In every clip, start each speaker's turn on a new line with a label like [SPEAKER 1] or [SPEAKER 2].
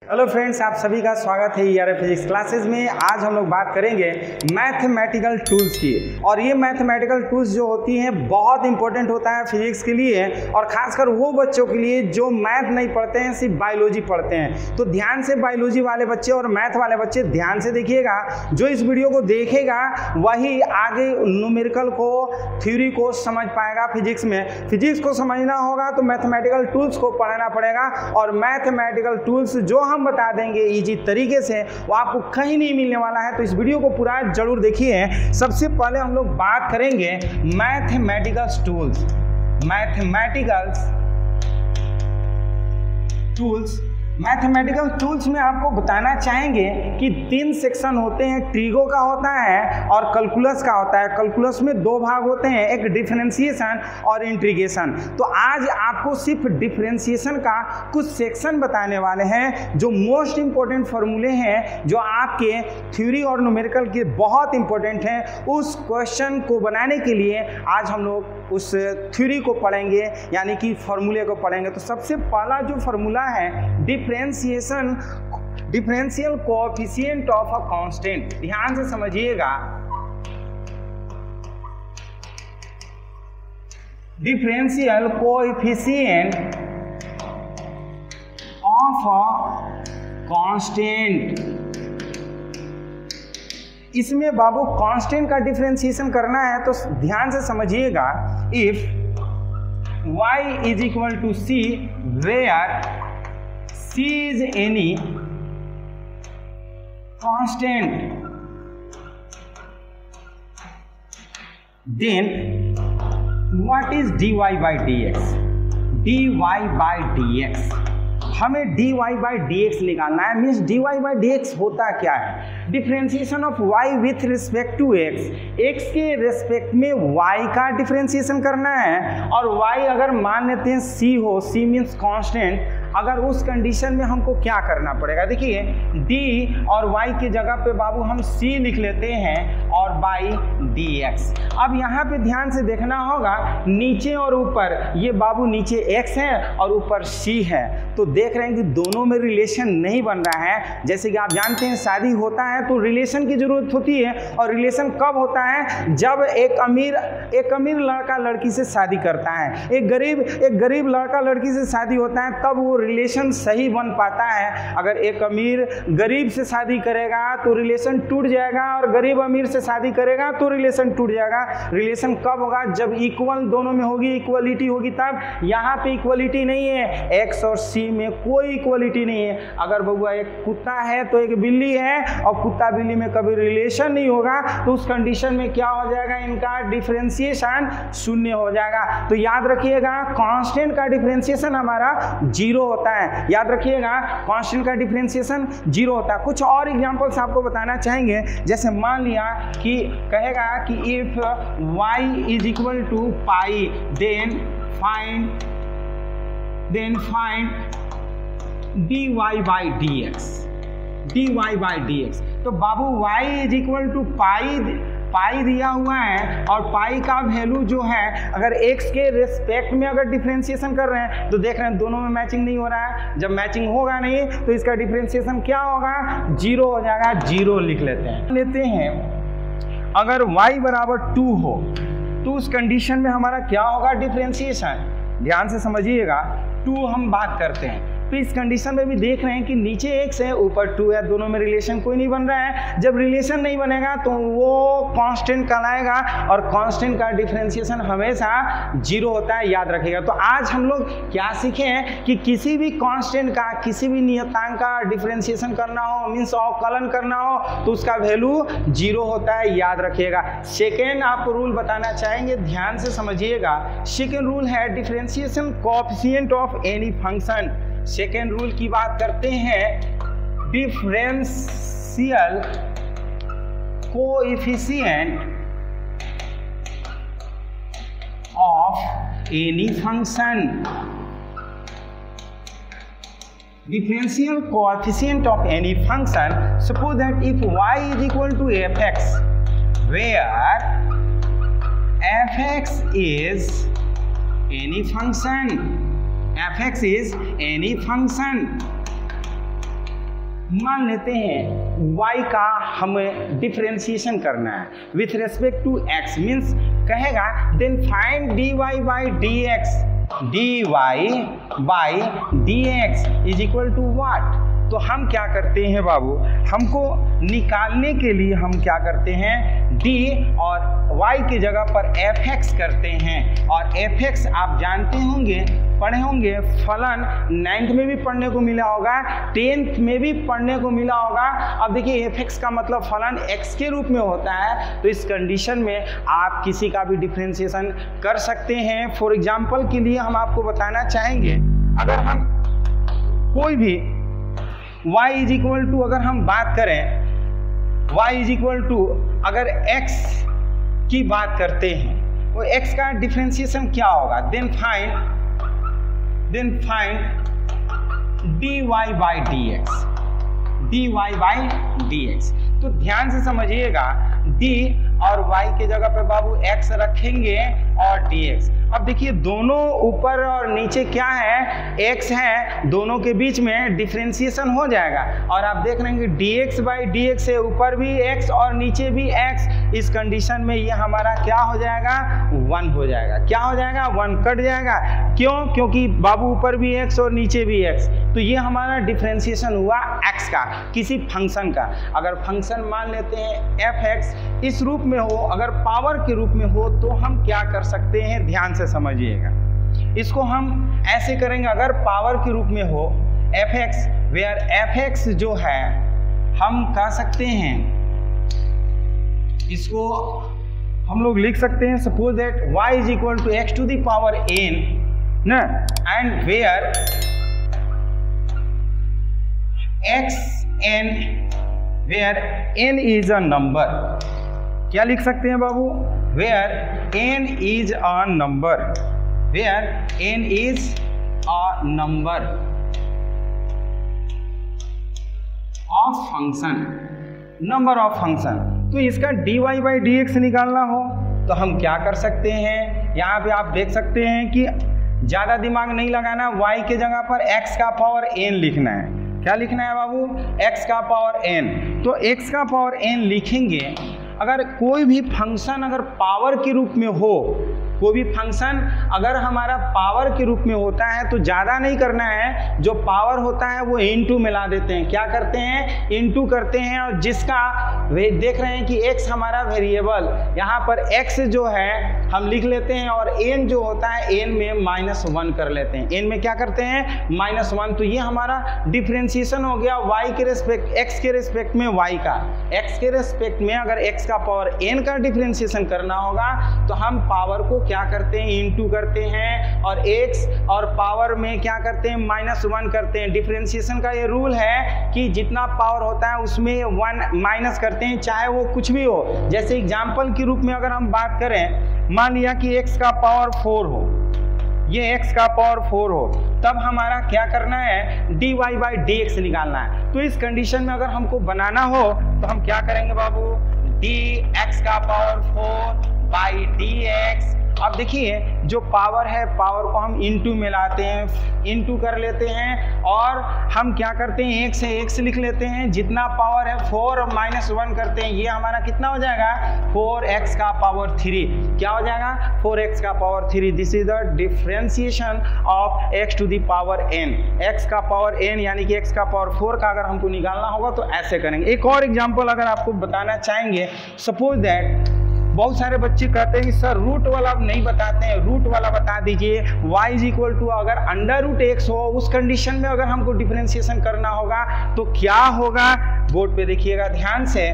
[SPEAKER 1] Hello friends, आप सभी का स्वागत है ईआरएफ फिजिक्स क्लासेस में। आज हम लोग बात करेंगे मैथमेटिकल टूल्स की। और ये मैथमेटिकल टूल्स जो होती हैं बहुत इंपॉर्टेंट होता है फिजिक्स के लिए, और खासकर वो बच्चों के लिए जो मैथ नहीं पढ़ते हैं, सिर्फ बायोलॉजी पढ़ते हैं। तो ध्यान से बायोलॉजी वाले बच्चे और मैथ वाले बच्चे ध्यान से देखिएगा। जो इस वीडियो को देखेगा वही आगे न्यूमेरिकल को, थ्योरी को समझ पाएगा। फिजिक्स को समझना होगा तो मैथमेटिकल टूल्स को पढ़ना पड़ेगा। और मैथमेटिकल टूल्स जो हम बता देंगे इजी तरीके से, वो आपको कहीं नहीं मिलने वाला है। तो इस वीडियो को पूरा जरूर देखिए। सबसे पहले हम लोग बात करेंगे मैथमेटिकल टूल्स। मैथमेटिकल टूल्स में आपको बताना चाहेंगे कि 3 सेक्शन होते हैं। ट्रिगो का होता है और कैलकुलस का होता है। कैलकुलस में 2 भाग होते हैं, एक डिफरेंशिएशन और इंटीग्रेशन। तो आज आपको सिर्फ डिफरेंशिएशन का कुछ सेक्शन बताने वाले हैं, जो मोस्ट इंपॉर्टेंट फॉर्मूले हैं, जो आपके थ्योरी और न्यूमेरिकल के बहुत इंपॉर्टेंट हैं। उस क्वेश्चन को बनाने के लिए आज हम लोग उस थ्योरी को पढ़ेंगे, यानी कि फॉर्मूले को पढ़ेंगे। तो सबसे पहला जो फॉर्मूला है differential coefficient of a constant. ध्यान से समझिएगा। Differential coefficient of a constant. इसमें बाबू कांस्टेंट का डिफरेंशिएशन करना है तो ध्यान से समझिएगा। If y is equal to c where c is any constant, then what is dy by dx? dy by dx हमें dy by dx निकालना है। मीन्स dy by dx होता क्या है? Differentiation of y with respect to x। x के respect में y का differentiation करना है। और y अगर मान लेते हैं c हो, c मीन्स कांस्टेंट, अगर उस कंडीशन में हमको क्या करना पड़ेगा? देखिए d और y की जगह पे बाबू हम c लिख लेते हैं और by dx। अब यहाँ पे ध्यान से देखना होगा, नीचे और ऊपर, ये बाबू नीचे x है और ऊपर c है। तो देख रहे हैं कि दोनों में रिलेशन नहीं बन रहा है। जैसे कि आप जानते हैं शादी होता है तो रिलेशन की जरूरत होती है। और रिलेशन कब होता है? जब एक अमीर लड़का लड़की से शादी करता है, एक गरीब लड़का लड़की से शादी होता है, तब वो रिलेशन सही बन पाता है। अगर एक अमीर गरीब से शादी करेगा तो रिलेशन टूट जाएगा, और गरीब अमीर से शादी करेगा तो रिलेशन टूट जाएगा। रिलेशन कब होगा? जब इक्वल दोनों में होगी, इक्वलिटी होगी तब। यहाँ पे इक्वलिटी नहीं है, एक्स और सी में कोई इक्वलिटी नहीं है। अगर बउआ एक कुत्ता है तो एक बिल्ली है, और कुत्ता बिल्ली में कभी रिलेशन नहीं होगा, तो उस कंडीशन में क्या हो जाएगा? इनका डिफरेंशिएशन 0 हो जाएगा। तो याद रखिएगा, कांस्टेंट का डिफरेंशिएशन हमारा 0 होता है। याद रखिएगा, कांस्टेंट का डिफरेंशिएशन 0 होता है। कुछ और एग्जांपल्स आपको बताना चाहेंगे। जैसे मान लिया कि कहेगा कि if y is equal to pi, then find dy by dx। तो बाबू y is equal to pi दिया हुआ है, और पाई का वैल्यू जो है, अगर x के रिस्पेक्ट में अगर डिफरेंशिएशन कर रहे हैं तो देख रहे हैं दोनों में मैचिंग नहीं हो रहा है। जब मैचिंग होगा नहीं तो इसका डिफरेंशिएशन क्या होगा? 0 हो जाएगा। 0 लिख लेते हैं। अगर y बराबर 2 हो तो उस कंडीशन में हमारा क्या होगा? डिफरेंशिएशन। ध्यान से समझिएगा, 2 हम बात करते हैं। तो इस कंडीशन में भी देख रहे हैं कि नीचे x है, ऊपर 2 है, दोनों में रिलेशन कोई नहीं बन रहा है। जब रिलेशन नहीं बनेगा तो वो कांस्टेंट कहलाएगा, और कांस्टेंट का डिफरेंशिएशन हमेशा 0 होता है। याद रखिएगा। तो आज हम लोग क्या सीखे हैं कि किसी भी कांस्टेंट का, किसी भी नियतांक का डिफरेंशिएशन करना हो, मीन्स अवकलन करना हो, तो उसका वैल्यू 0 होता है। याद रखिएगा। सेकेंड आपको रूल बताना चाहेंगे, ध्यान से समझिएगा। सेकेंड रूल है differentiation coefficient of any function. Second rule की बात करते हैं, differential coefficient of any function. Differential coefficient of any function. Suppose that if y is equal to fx, where fx is any function, fx is any function मान लेते हैं y का हमें differentiation करना है with respect to x, means कहेगा then find dy by dx is equal to what. तो हम क्या करते हैं बाबू, हमको निकालने के लिए हम क्या करते हैं, d और y की जगह पर fx करते हैं। और fx आप जानते होंगे, पढ़े होंगे, फलन 9th में भी पढ़ने को मिला होगा, 10th में भी पढ़ने को मिला होगा। अब देखिए fx का मतलब फलन x के रूप में होता है, तो इस कंडीशन में आप किसी का भी डिफरेंशिएशन कर सकते हैं। फॉर एग्जाम्पल के लिए हम आपको बताना चाहेंगे, अगर हम कोई भी y इज इक्वल टू, अगर हम बात करें y इज इक्वल टू, अगर x की बात करते हैं, वो x का डिफरेंशिएशन क्या होगा, then find dy by dx। तो ध्यान से समझिएगा, d और y के जगह पे बाबू x रखेंगे और dx। अब देखिए दोनों ऊपर और नीचे क्या है, x है, दोनों के बीच में डिफरेंशिएशन हो जाएगा। और आप देख रहे हैं कि dx बाई dx से ऊपर भी x और नीचे भी x, इस कंडीशन में ये हमारा क्या हो जाएगा, 1 हो जाएगा। क्या हो जाएगा, 1 कट जाएगा। क्यों, क्योंकि बाबू ऊपर भी x और नीचे भी x, तो ये हमारा डिफरेंशिएशन हुआ x का, किसी फंक्शन का। अगर फंक्शन मान लेते हैं fx इस रूप में हो, अगर पावर के रूप में हो, तो हम क्या कर सकते हैं, ध्यान से समझिएगा। इसको हम ऐसे करेंगे, अगर पावर के रूप में हो fx, वेयर fx जो है हम कह सकते हैं, इसको हम लोग लिख सकते हैं, suppose that y is equal to x to the power n ना, and where xn, where n is a number. क्या लिख सकते हैं बाबू, where n is a number, where n is a number of function, number of function. तो इसका dy by dx निकालना हो तो हम क्या कर सकते हैं, यहाँ पे आप देख सकते हैं कि ज़्यादा दिमाग नहीं लगाना, y के जगह पर x का पावर n लिखना है। क्या लिखना है बाबू, x का पावर n। तो x का पावर n लिखेंगे। अगर कोई भी फंक्शन अगर पावर के रूप में हो, कोई भी फंक्शन अगर हमारा पावर के रूप में होता है तो ज़्यादा नहीं करना है, जो पावर होता है वो इनटू मिला देते हैं। क्या करते हैं, इनटू करते हैं। और जिसका वे देख रहे हैं कि x हमारा वेरिएबल, यहाँ पर x जो है हम लिख लेते हैं, और n जो होता है n में -1 कर लेते हैं। n में क्या करते हैं, -1। तो ये हमारा डिफ्रेंशिएशन हो गया y के रेस्पेक्ट, x के रेस्पेक्ट में y का। x के रेस्पेक्ट में अगर x का पावर n का डिफ्रेंशिएशन करना होगा तो हम पावर को क्या करते हैं, इनटू करते हैं, और x और पावर में क्या करते हैं, -1 करते हैं। डिफरेंशिएशन का ये रूल है कि जितना पावर होता है उसमें 1 माइनस करते हैं, चाहे वो कुछ भी हो। जैसे एग्जाम्पल के रूप में अगर हम बात करें, मान लिया कि x का पावर 4 हो, ये x का पावर 4 हो, तब हमारा क्या करना है, dy बाई dx निकालना है। तो इस कंडीशन में अगर हमको बनाना हो तो हम क्या करेंगे बाबू, dx का पावर 4 बाई dx। अब देखिए जो पावर है, पावर को हम इनटू मिलाते हैं, इनटू कर लेते हैं, और हम क्या करते हैं, 1 से x लिख लेते हैं। जितना पावर है 4 और -1 करते हैं, ये हमारा कितना हो जाएगा, 4x का पावर 3। क्या हो जाएगा, 4x का power 3। This is the differentiation of x to the power n। x का पावर n यानी कि x का पावर 4 का अगर हमको निकालना होगा तो ऐसे करेंगे। एक और एग्जाम्पल अगर आपको बताना चाहेंगे, सपोज दैट बहुत सारे बच्चे कहते हैं कि सर रूट वाला नहीं बताते हैं, रूट वाला बता दीजिए। y इज इक्वल टू अगर √x हो, उस कंडीशन में अगर हमको डिफरेंशिएशन करना होगा तो क्या होगा, बोर्ड पे देखिएगा ध्यान से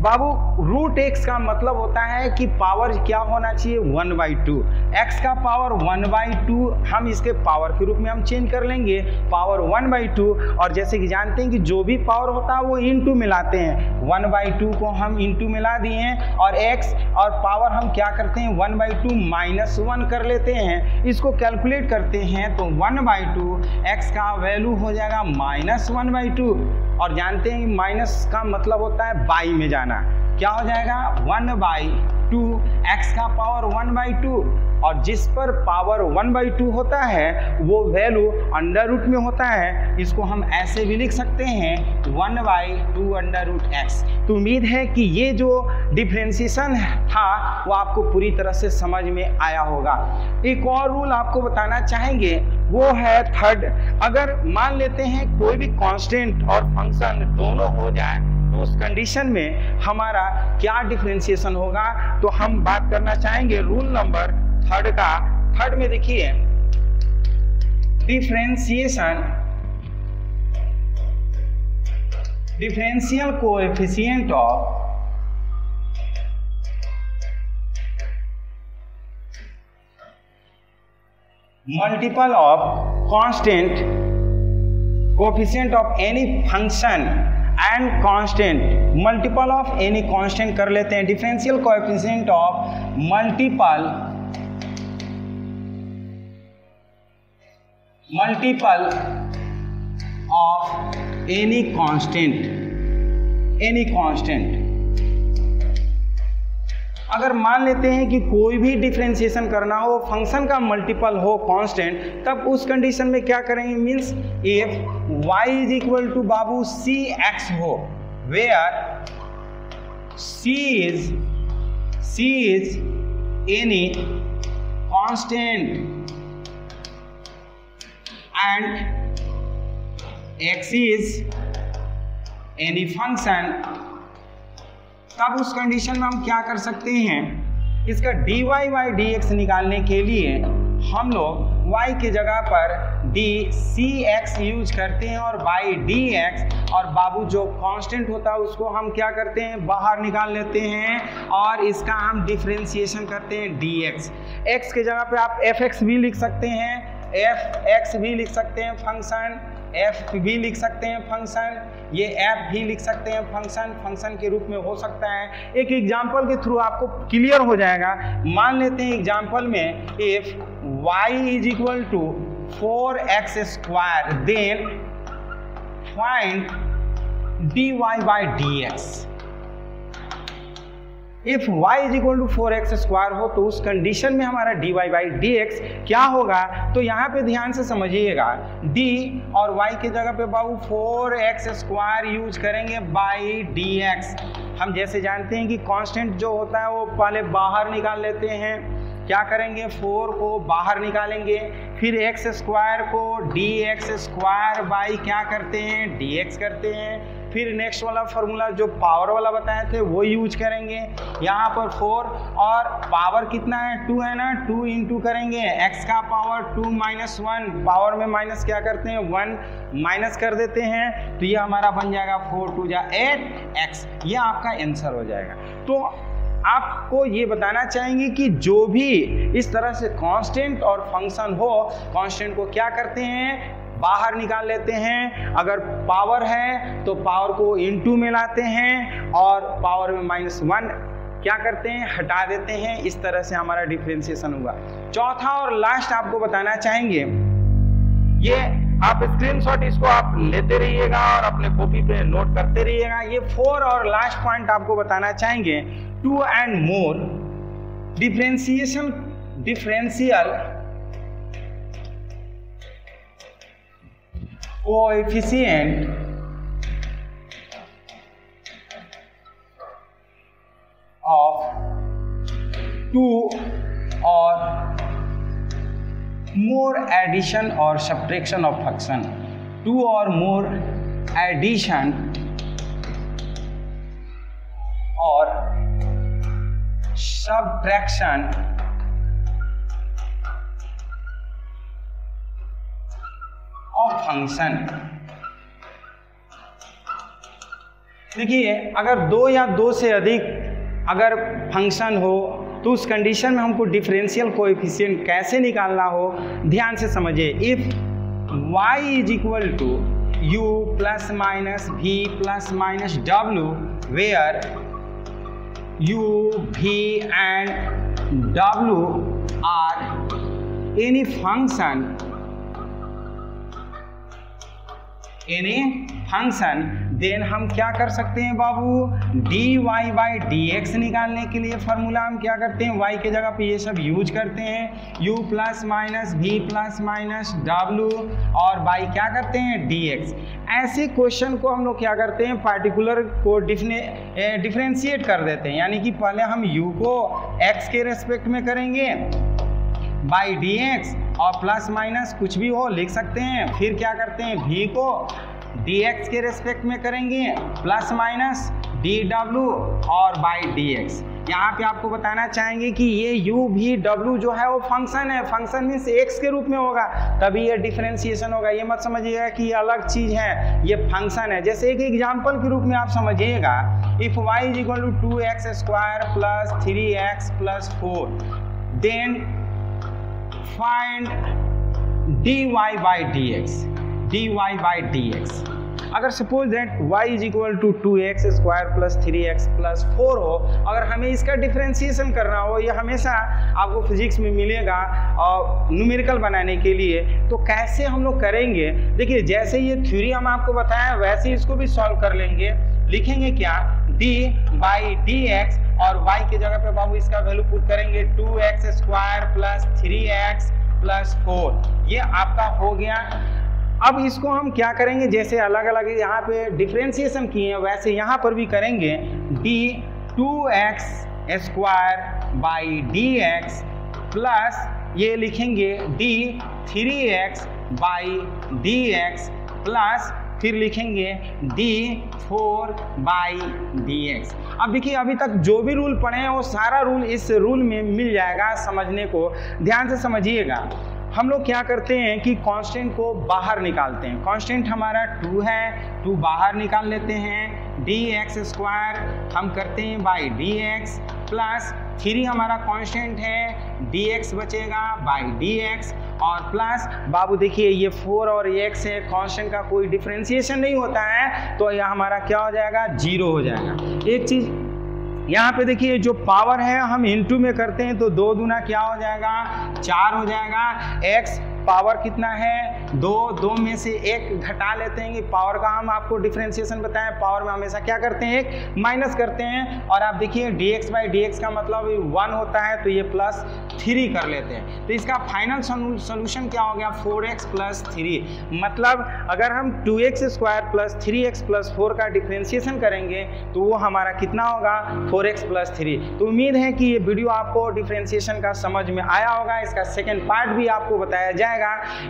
[SPEAKER 1] बाबू। √x का मतलब होता है कि पावर क्या होना चाहिए, 1/2। x का पावर 1/2 हम इसके पावर के रूप में हम चेंज कर लेंगे, पावर 1/2। और जैसे कि जानते हैं कि जो भी पावर होता है वो इनटू मिलाते हैं, 1/2 को हम इनटू मिला दिए, और x और पावर हम क्या करते हैं, 1/2 -1 कर लेते हैं। इसको कैलकुलेट करते हैं तो 1/2 x का वैल्यू हो जाएगा -1/2। और जानते हैं कि माइनस का मतलब होता है बाई में जाना। क्या हो जाएगा, 1/2 x का पावर 1/2 और जिस पर पावर 1/2 होता है वो वैल्यू अंडर रूट में होता है। इसको हम ऐसे भी लिख सकते हैं 1/2√x। तो उम्मीद है कि ये जो डिफ्रेंशिएशन था वो आपको पूरी तरह से समझ में आया होगा। एक और रूल आपको बताना चाहेंगे, वो है थर्ड। अगर मान लेते हैं कोई भी कांस्टेंट और फंक्शन दोनों हो जाए तो उस कंडीशन में हमारा क्या डिफरेंशिएशन होगा, तो हम बात करना चाहेंगे रूल नंबर थर्ड का। थर्ड में देखिए differential coefficient of multiple of constant coefficient of any function and constant multiple of any constant कर लेते हैं। differential coefficient of multiple of any constant अगर मान लेते हैं कि कोई भी डिफरेंशिएशन करना हो, फंक्शन का मल्टीपल हो कांस्टेंट, तब उस कंडीशन में क्या करेंगे, means if y is equal to बाबू cx हो, where c is any constant and x is any function, तब उस कंडीशन में हम क्या कर सकते हैं, इसका dy/dx निकालने के लिए हम लोग y की जगह पर dcx यूज करते हैं और by dx, और बाबू जो कांस्टेंट होता है उसको हम क्या करते हैं, बाहर निकाल लेते हैं और इसका हम डिफरेंशिएशन करते हैं dx। x की जगह पे आप fx भी लिख सकते हैं, fx भी लिख सकते हैं फंक्शन, f भी लिख सकते हैं फंक्शन, ये f भी लिख सकते हैं फंक्शन के रूप में हो सकता है। एक एग्जांपल के थ्रू आपको क्लियर हो जाएगा। मान लेते हैं एग्जांपल में if y is equal to 4x², then find dy/dx। If y is equal to 4x² हो तो उस कंडीशन में हमारा dy/dx क्या होगा, तो यहाँ पे ध्यान से समझिएगा, d और y की जगह पे बाबू 4x² यूज करेंगे बाई dx। हम जैसे जानते हैं कि कांस्टेंट जो होता है वो पहले बाहर निकाल लेते हैं, क्या करेंगे, 4 को बाहर निकालेंगे, फिर x² को dx² बाई क्या करते हैं, dx करते हैं, फिर नेक्स्ट वाला फॉर्मूला जो पावर वाला बताए थे वो यूज करेंगे। यहाँ पर 4 और पावर कितना है, 2 है ना, 2 इंटू करेंगे x का पावर 2 - 1, पावर में माइनस क्या करते हैं, 1 माइनस कर देते हैं, तो ये हमारा बन जाएगा 4 2 जा 8x। ये आपका आंसर हो जाएगा। तो आपको ये बताना चाहेंगे कि जो भी इस तरह से कांस्टेंट और फंक्शन हो, कांस्टेंट को क्या करते हैं, बाहर निकाल लेते हैं, अगर पावर है तो पावर को इनटू में लाते हैं और पावर में -1 क्या करते हैं, हटा देते हैं। इस तरह से हमारा डिफरेंशिएशन हुआ। चौथा और लास्ट आपको बताना चाहेंगे, ये आप स्क्रीनशॉट इसको आप लेते रहिएगा और अपने कॉपी पे नोट करते रहिएगा। ये 4 और लास्ट पॉइंट आपको बताना चाहेंगे, 2 and more differential coefficient of 2 or more addition or subtraction of function, 2 or more addition or subtraction of function। देखिए, अगर 2 या 2 से अधिक अगर फंक्शन हो तो उस कंडीशन में हमको डिफरेंशियल कोएफिशिएंट कैसे निकालना हो, ध्यान से समझिए। If y is equal to u plus minus v plus minus w, where u, v and w are any function देन हम क्या कर सकते हैं बाबू, D Y by D X निकालने के लिए फॉर्मूला हम क्या करते हैं, y के जगह पे ये सब यूज करते हैं, u plus minus v plus minus w और बाई क्या करते हैं dx। ऐसे क्वेश्चन को हम लोग क्या करते हैं, पार्टिकुलर को डिफरेंशिएट कर देते हैं, यानी कि पहले हम u को x के रेस्पेक्ट में करेंगे बाई dx और प्लस माइनस कुछ भी हो लिख सकते हैं, फिर क्या करते हैं v को dx के रेस्पेक्ट में करेंगे प्लस माइनस dw और बाई dx। यहाँ पे आपको बताना चाहेंगे कि ये u भी w जो है वो फंक्शन है, फंक्शन मीन्स x के रूप में होगा तभी ये डिफरेंशिएशन होगा। ये मत समझिएगा कि ये अलग चीज है, ये फंक्शन है। जैसे एक एग्जांपल के रूप में आप समझिएगा, if y is equal to 2x square plus 3x plus 4 then find dy by dx। अगर suppose that y is equal to 2x square plus 3x plus 4 हो, अगर हमें इसका डिफरेंशिएशन करना हो, ये हमेशा आपको फिजिक्स में मिलेगा और न्यूमेरिकल बनाने के लिए, तो कैसे हम लोग करेंगे, देखिए जैसे ये थ्योरी हम आपको बताया वैसे ही इसको भी सॉल्व कर लेंगे। लिखेंगे क्या, d बाई dx और y के जगह पे बाबू इसका वैल्यू पुट करेंगे 2x square plus 3x plus 4, ये आपका हो गया। अब इसको हम क्या करेंगे, जैसे अलग अलग यहाँ पे डिफरेंशिएशन किए हैं वैसे यहाँ पर भी करेंगे, d 2x square by dx plus ये लिखेंगे d 3x by dx plus फिर लिखेंगे d 4 बाई dx। अब देखिए अभी तक जो भी रूल पढ़े हैं वो सारा रूल इस रूल में मिल जाएगा, समझने को ध्यान से समझिएगा। हम लोग क्या करते हैं कि कांस्टेंट को बाहर निकालते हैं, कांस्टेंट हमारा 2 है, 2 बाहर निकाल लेते हैं, dx स्क्वायर हम करते हैं बाई dx प्लस 3 हमारा कांस्टेंट है, dx बचेगा बाई dx और प्लस बाबू देखिए ये 4 और x है, कांस्टेंट का कोई डिफरेंशिएशन नहीं होता है तो यह हमारा क्या हो जाएगा, 0 हो जाएगा। एक चीज यहाँ पे देखिए जो पावर है हम इनटू में करते हैं तो 2 दूना क्या हो जाएगा, 4 हो जाएगा। x पावर कितना है, 2 में से 1 घटा लेते हैं कि पावर का हम आपको डिफरेंशिएशन बताएं, पावर में हमेशा क्या करते हैं, 1 माइनस करते हैं। और आप देखिए dx बाई dx का मतलब 1 होता है तो ये प्लस 3 कर लेते हैं, तो इसका फाइनल सोल्यूशन क्या हो गया, 4x प्लस 3। मतलब अगर हम 2x square plus 3x plus 4 का डिफरेंशिएशन करेंगे तो वो हमारा कितना होगा, 4x प्लस 3। तो उम्मीद है कि ये वीडियो आपको डिफरेंशिएशन का समझ में आया होगा, इसका सेकेंड पार्ट भी आपको बताया जाएगा।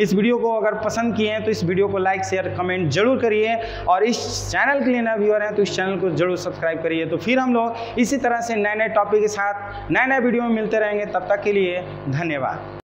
[SPEAKER 1] इस वीडियो को अगर पसंद किए हैं तो इस वीडियो को लाइक शेयर कमेंट जरूर करिए और इस चैनल के लिए नए व्यूअर हैं तो इस चैनल को जरूर सब्सक्राइब करिए। तो फिर हम लोग इसी तरह से नए नए टॉपिक के साथ नए नए वीडियो में मिलते रहेंगे, तब तक के लिए धन्यवाद।